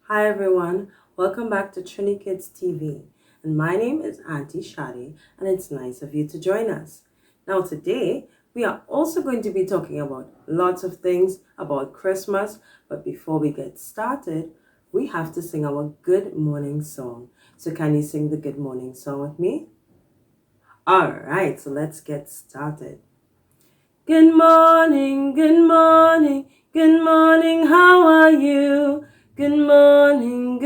Hi everyone, welcome back to Trini Kids TV, and my name is Auntie Shadi, and it's nice of you to join us. Now today, we are also going to be talking about lots of things about Christmas, but before we get started, we have to sing our good morning song. So can you sing the good morning song with me? Alright, so let's get started. Good morning, good morning, good morning, how are you? Good morning,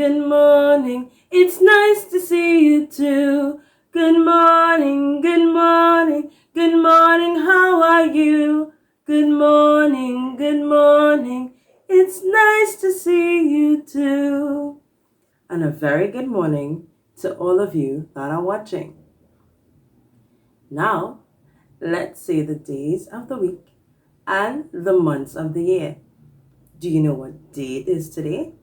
it's nice to see you too. Good morning, good morning, good morning, how are you? Good morning, it's nice to see you too. And a very good morning to all of you that are watching. Now, let's say the days of the week and the months of the year. Do you know what day it is today?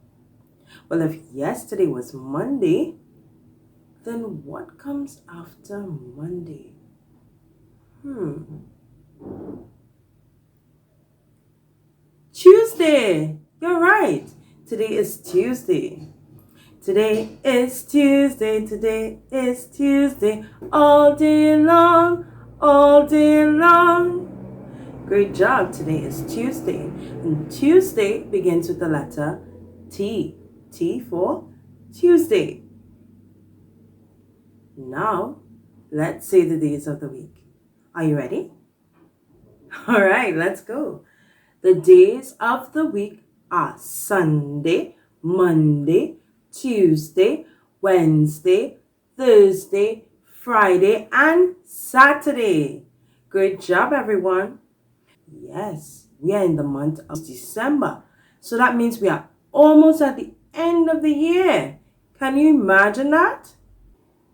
Well, if yesterday was Monday, then what comes after Monday? Tuesday! You're right. Today is Tuesday. Today is Tuesday. Today is Tuesday. All day long, all day long. Great job. Today is Tuesday. And Tuesday begins with the letter T. T for Tuesday. Now, let's say the days of the week. Are you ready? All right, let's go. The days of the week are Sunday, Monday, Tuesday, Wednesday, Thursday, Friday, and Saturday. Great job, everyone. Yes, we are in the month of December. So that means we are almost at the end of the year. Can you imagine that?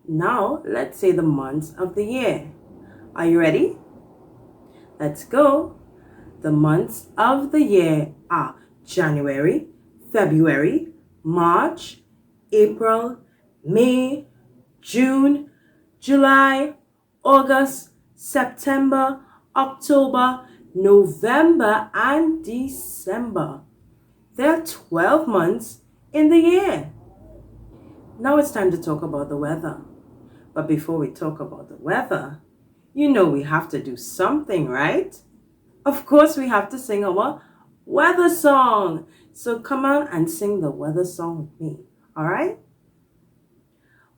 Now, let's say the months of the year. Are you ready? Let's go. The months of the year are January, February, March, April, May, June, July, August, September, October, November, and December. There are 12 months in the year. Now it's time to talk about the weather. But before we talk about the weather, you know we have to do something, right? Of course, we have to sing our weather song. So come on and sing the weather song with me, all right?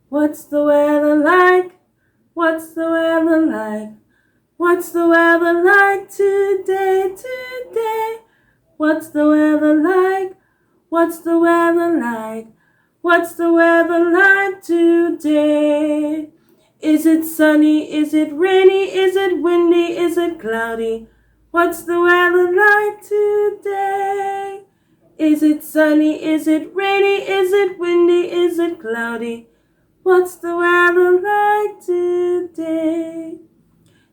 What's the weather like? What's the weather like? What's the weather like today, today? What's the weather like? What's the weather like? What's the weather like today? Is it sunny? Is it rainy? Is it windy? Is it cloudy? What's the weather like today? Is it sunny? Is it rainy? Is it windy? Is it cloudy? What's the weather like today?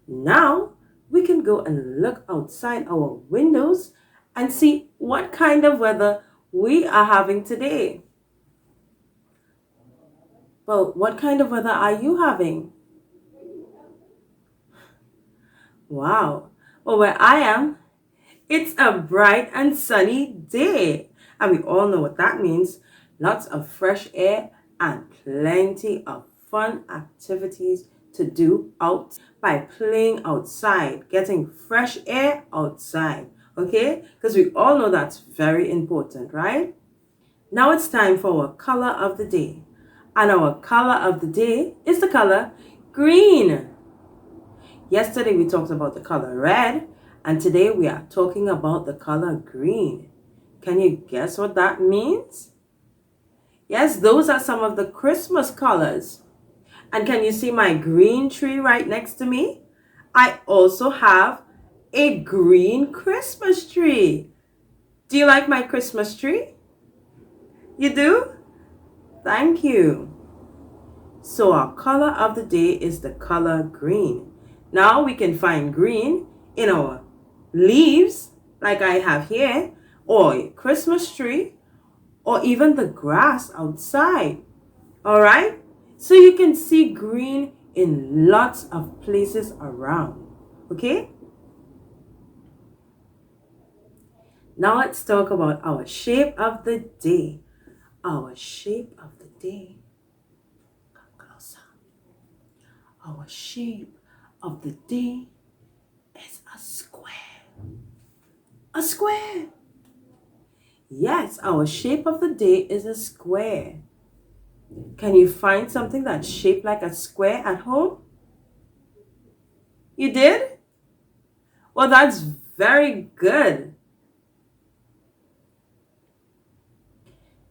Now we can go and look outside our windows and see what kind of weather we are having today. Well, what kind of weather are you having? Wow. Well, where I am, it's a bright and sunny day. And we all know what that means. Lots of fresh air and plenty of fun activities to do out by playing outside, getting fresh air outside. Okay? Because we all know that's very important, right? Now it's time for our color of the day. And our color of the day is the color green. Yesterday we talked about the color red, and today we are talking about the color green. Can you guess what that means? Yes, those are some of the Christmas colors. And can you see my green tree right next to me? I also have a green Christmas tree. Do you like my Christmas tree? You do? Thank you. So our color of the day is the color green. Now we can find green in our leaves, like I have here, or a Christmas tree, or even the grass outside. All right? So you can see green in lots of places around. Okay? Now let's talk about our shape of the day. Our shape of the day. Come closer. Our shape of the day is a square. A square. Yes, our shape of the day is a square. Can you find something that's shaped like a square at home? You did? Well, that's very good.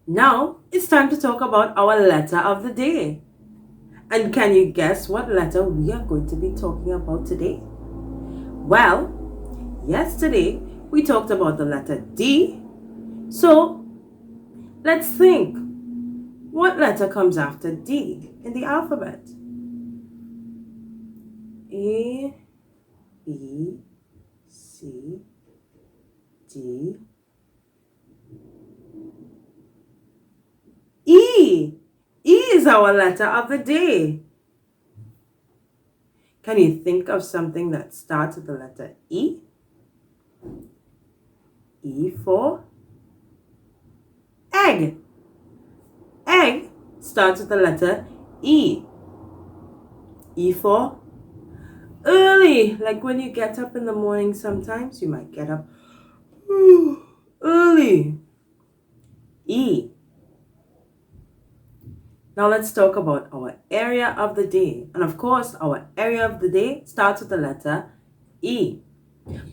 Now, it's time to talk about our letter of the day. And can you guess what letter we are going to be talking about today? Well, yesterday we talked about the letter D. So, let's think. What letter comes after D in the alphabet? A, B, C, D, E. E is our letter of the day. Can you think of something that starts with the letter E? E for egg. Egg starts with the letter E. E for early. Like when you get up in the morning, sometimes you might get up early. E. Now let's talk about our area of the day. And of course, our area of the day starts with the letter E.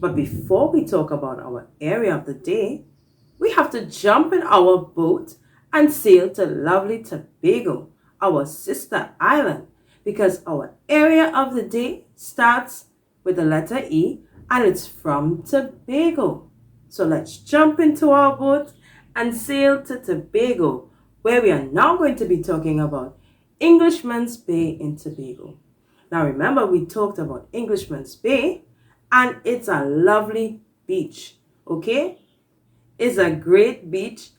But before we talk about our area of the day, we have to jump in our boat and sail to lovely Tobago, our sister island, because our area of the day starts with the letter E and it's from Tobago. So let's jump into our boat and sail to Tobago, where we are now going to be talking about Englishman's Bay in Tobago. Now remember, we talked about Englishman's Bay, and it's a lovely beach, okay? It's a great beach,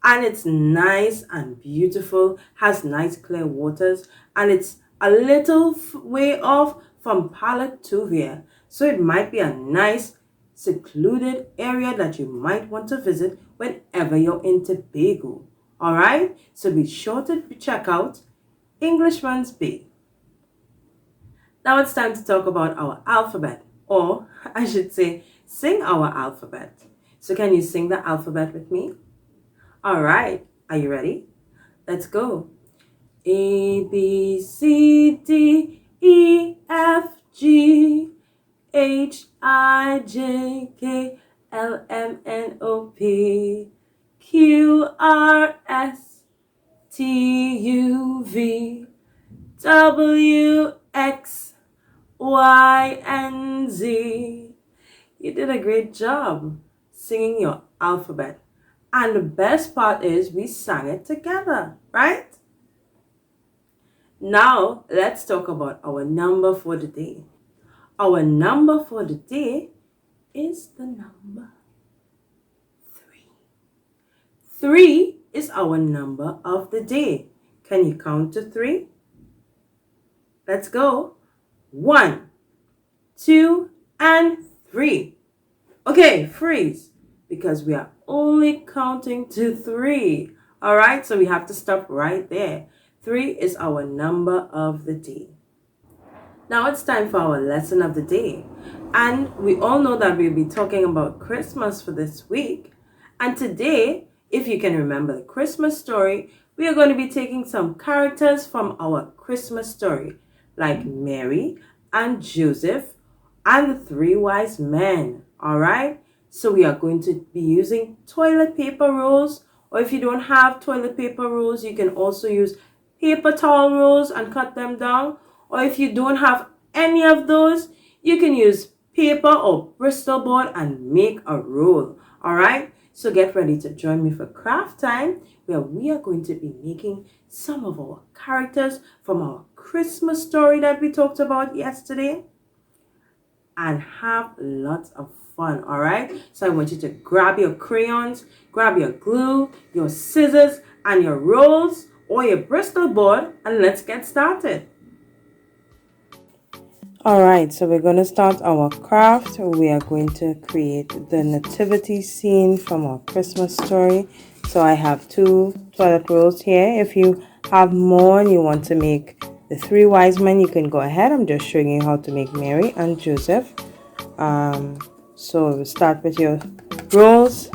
and it's nice and beautiful, has nice clear waters, and it's a little way off from Palatuvia. So it might be a nice secluded area that you might want to visit whenever you're in Tobago. All right, so be sure to check out Englishman's Bay. Now it's time to talk about our alphabet, or I should say, sing our alphabet. So can you sing the alphabet with me? All right, are you ready? Let's go. A, B, C, D, E, F, G, H, I, J, K, L, M, N, O, P, Q, R, S, T, U, V, W, X, Y, and Z. You did a great job singing your alphabet. And the best part is we sang it together, right? Now, let's talk about our number for the day. Our number for the day is the number 3. 3 is our number of the day. Can you count to 3? Let's go. 1, 2, and 3. Okay, freeze, because we are only counting to 3. All right, so we have to stop right there. 3 is our number of the day. Now it's time for our lesson of the day. And we all know that we'll be talking about Christmas for this week. And today, if you can remember the Christmas story, we are going to be taking some characters from our Christmas story, like Mary and Joseph and the 3 wise men. All right? So we are going to be using toilet paper rolls, or if you don't have toilet paper rolls, you can also use paper towel rolls and cut them down. Or if you don't have any of those, you can use paper or Bristol board and make a roll. All right? So get ready to join me for craft time, where we are going to be making some of our characters from our Christmas story that we talked about yesterday and have lots of fun. All right, so I want you to grab your crayons, grab your glue, your scissors, and your rolls or your Bristol board, and let's get started. Alright, so we're going to start our craft. We are going to create the nativity scene from our Christmas story. So I have 2 toilet rolls here. If you have more and you want to make the 3 wise men, you can go ahead. I'm just showing you how to make Mary and Joseph. So we'll start with your rolls,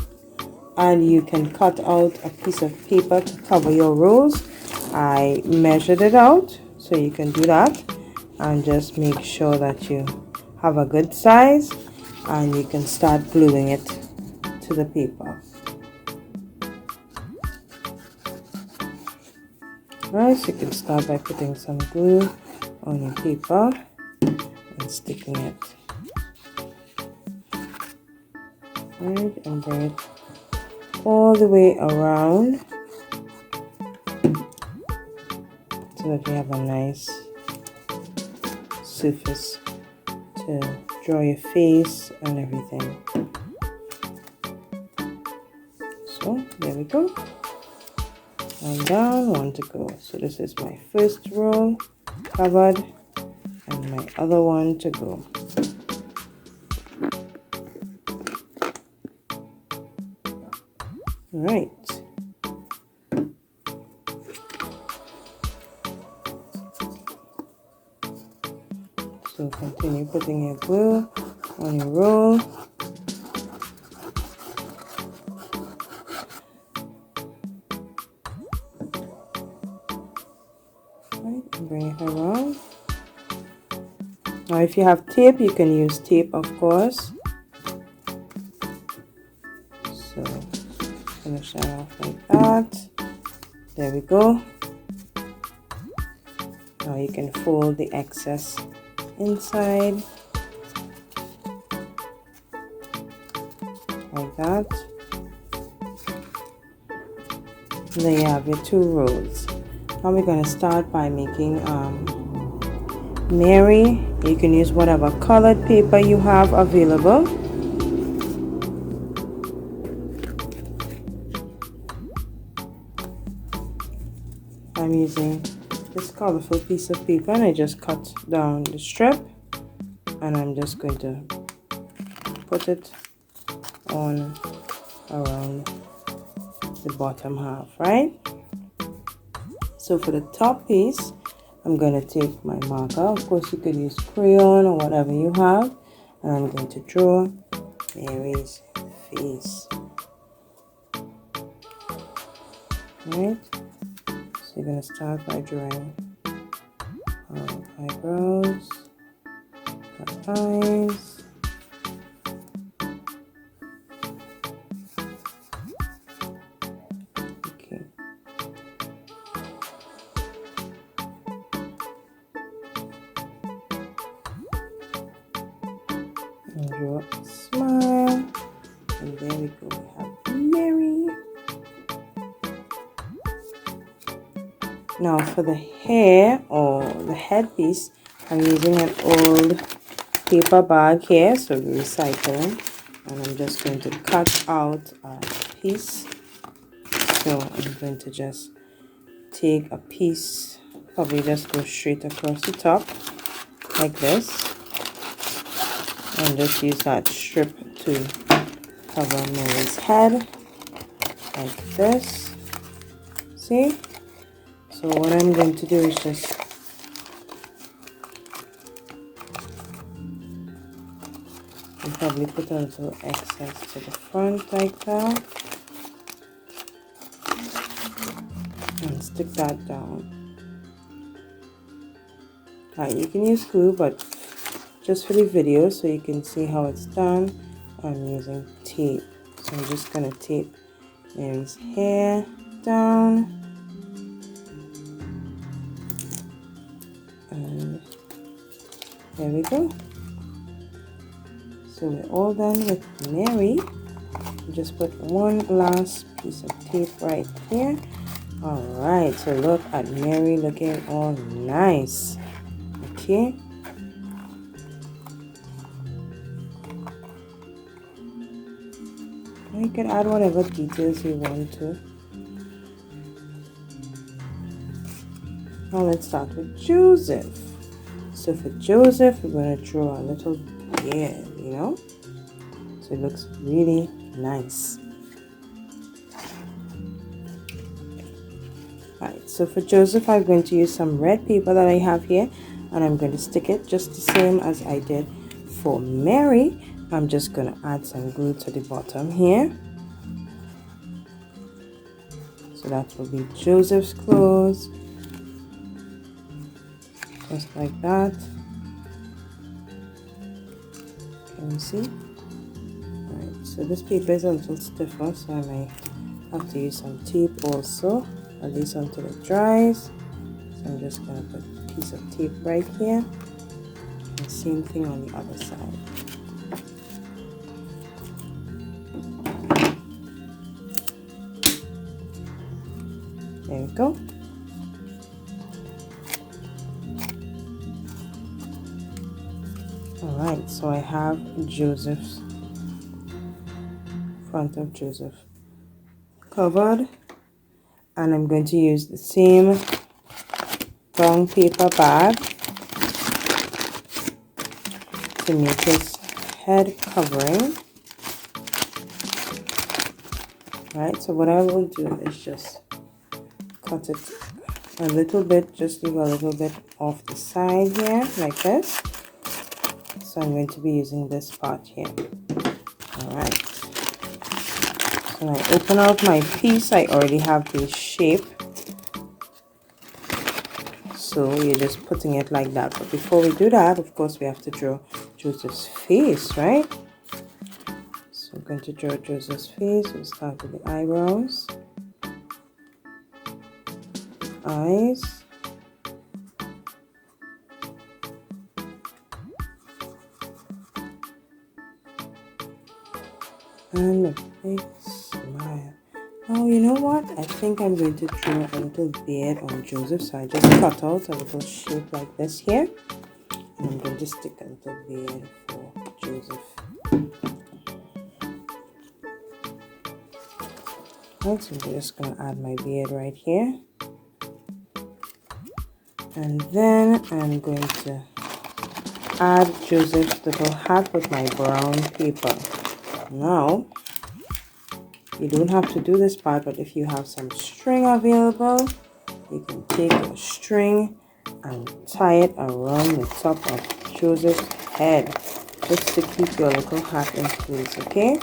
and you can cut out a piece of paper to cover your rolls. I measured it out, so you can do that. And just make sure that you have a good size, and you can start gluing it to the paper. Alright, so you can start by putting some glue on your paper and sticking it. Alright, and bring it all the way around so that you have a nice surface to draw your face and everything. So there we go. And down, 1 to go. So this is my first row covered, and my other one to go. Right. So continue putting your glue on your roll. Right, and bring it around. Now if you have tape, you can use tape, of course. So finish that off like that. There we go. Now you can fold the excess inside like that. And there you have your 2 rows. Now we're going to start by making Mary. You can use whatever colored paper you have available. I'm using this colorful piece of paper, and I just cut down the strip, and I'm just going to put it on around the bottom half, right? So for the top piece, I'm going to take my marker. Of course, you could use crayon or whatever you have, and I'm going to draw Mary's face. Alright, so you're going to start by drawing her eyebrows, her eyes, okay. And draw a smile, and there we go, we have Mary. Now for the hair or the headpiece, I'm using an old paper bag here, so we're recycling, and I'm just going to cut out a piece. So I'm going to just take a piece, probably just go straight across the top like this, and just use that strip to cover Mary's head like this. See? So what I'm going to do is just probably put a little excess to the front like that, and stick that down. Alright, you can use glue, but just for the video so you can see how it's done, I'm using tape. So I'm just going to tape Mary's hair down. And there we go. So we're all done with Mary. Just put one last piece of tape right here. All right, so look at Mary looking all nice. Okay. You can add whatever details you want to. Now let's start with Joseph. So for Joseph, we're going to draw a little beard, you know. So it looks really nice. Alright, so for Joseph, I'm going to use some red paper that I have here, and I'm going to stick it just the same as I did for Mary. I'm just going to add some glue to the bottom here. So that will be Joseph's clothes. Just like that. Can you see? Alright, so this paper is a little stiffer, so I might have to use some tape also, at least until it dries. So I'm just going to put a piece of tape right here. And same thing on the other side. There we go. Alright, so I have Joseph's front of Joseph covered, and I'm going to use the same brown paper bag to make his head covering. Right, so what I will do is just cut it a little bit, just leave a little bit off the side here, like this. So I'm going to be using this part here. Alright. So when I open out my piece, I already have the shape. So you're just putting it like that. But before we do that, of course, we have to draw Joseph's face, right? So I'm going to draw Joseph's face. We'll start with the eyebrows, eyes, and a big smile. Oh, you know what? I think I'm going to draw a little beard on Joseph. So I just cut out a little shape like this here. And I'm going to stick a little beard for Joseph. Right, so I'm just going to add my beard right here. And then I'm going to add Joseph's little hat with my brown paper. Now, you don't have to do this part, but if you have some string available, you can take a string and tie it around the top of Joseph's head, just to keep your little hat in place, okay?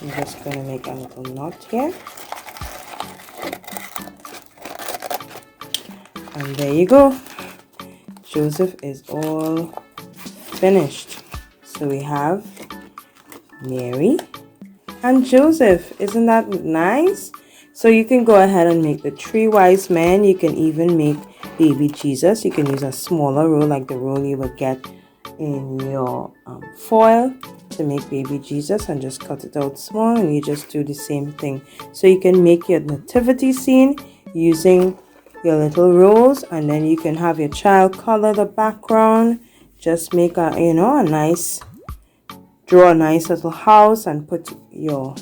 I'm just going to make a little knot here. And there you go. Joseph is all finished. So we have Mary and Joseph. Isn't that nice? So you can go ahead and make the 3 wise men. You can even make baby Jesus. You can use a smaller roll like the roll you would get in your foil to make baby Jesus, and just cut it out small, and you just do the same thing. So you can make your nativity scene using your little rolls, and then you can have your child color the background. Just make a draw a nice little house and put your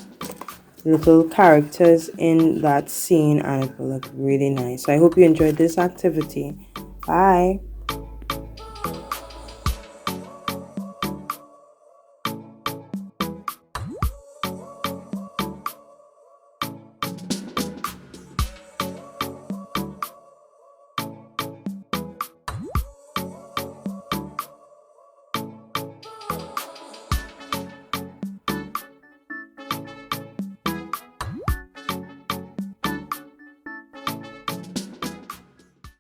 little characters in that scene, and it will look really nice. So I hope you enjoyed this activity. Bye.